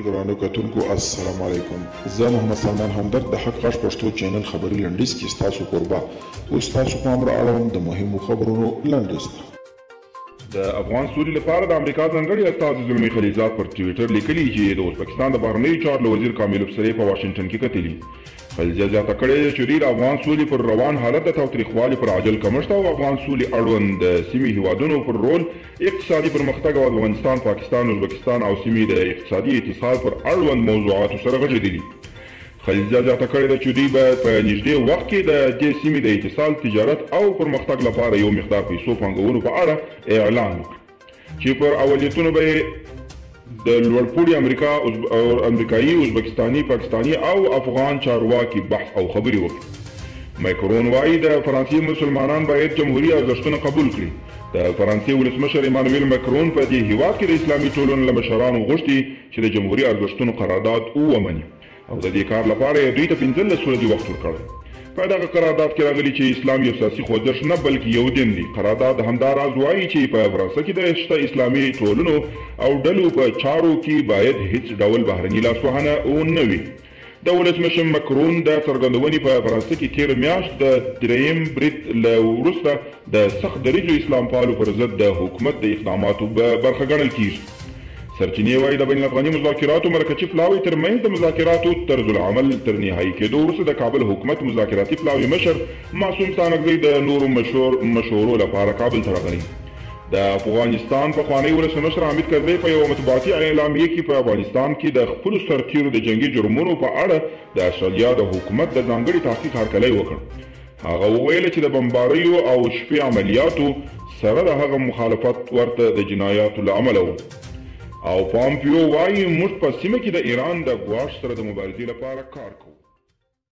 ګرانو کتونکو السلام علیکم. زه محمد سلمان همدرد د حق غږ پښتو چینل خبري لنډیز کې ستاسو کوربه او ستاسو په امر اړوند د مهمو خبرونو لنډیز. د افغان سولې لپاره د امریکا ځانګړي استازي زلمي خلیلزاد پر ټویټر لیکلي چې د ازبکستان د بهرنیو چارو وزیر کامل افسری په واشنگټن کې کتلي. خلیلزاد زیاته کړې ده چې د افغان سولې پر روان حالت د تاوتریخوالي پر عاجل کمښت او افغان سولې اړوند د سیمې هیوادونو پر رول، اقتصادي پرمختګ او افغانستان، پاکستان، ازبکستان او سیمې د اقتصادي اتصال پر اړوند موضوعاتو سره غږېدلي. خلیلزاد زیاته کړې ده چې دوی به په نږدې وخت کې د دې سیمې د اتصال، تجارت او پرمختګ لپاره یو مقدار پیسو پانګونو په اړه اعلان وکړي چې پر اولیتونو به د لوړپوړي امریکایي، ازبکستاني، پاکستاني او افغان چارواکي بحث او خبرې وکړي. مایکرون وایي د فرانسې مسلمانان باید جمهوري ارزښتونه قبول کړي. د فرانسې ولسمشر ایمانویل ماکرون په دې هیواد کې د اسلامي ټولنو له مشرانو غوښتي چې د جمهوري ارزښتونو قرارداد ومني او د دې کار لپاره یې دوی ته 15 ورځې وخت ورکړی. په دغه قرارداد کې راغلي چې اسلام یو سیاسي خوځښت نه بلکې یو دین دی. قرارداد همداراز وایي چې په فرانسه کې د شته اسلامي ټولنو او ډلو په چارو کې باید هیڅ ډول بهرني لاسوهنه ونه وي. د ولسمشر ماکرون د څرګندونې په فرانسه کې تېره میاشت د دریم برید له وروسته د سخت دریځو اسلام پالو پر ضد د حکومت د اقداماتو برخه ګڼل کیږي. سرچینې وایي د بین الافغاني مذاکراتو مرکزي پلاوي ترمنځ د مذاکراتو طرز العمل تر نهایي کېدو وروسته د کابل حکومت مذاکراتي پلاوي مشر معصوم ستانکزی د نورو مشورو لپاره کابل ته راغلی. د افغانستان پخوانی ولسمشر حامد کرزی په یوه مطبوعاتي اعلامیه کې په افغانستان کې د خپلو سرتیرو د جنګي جرمونو په اړه د استرالیا د حکومت د ځانګړي تحقیق هرکلی وکړ. هغه وویل چې د بمباریو او شپې عملیاتو سره د هغه مخالفت ورته د جنایاتو له امله و. او پامپیو وایي موږ په سیمه کې د ایران د ګواښ سره د مبارزې لپاره کار کوو.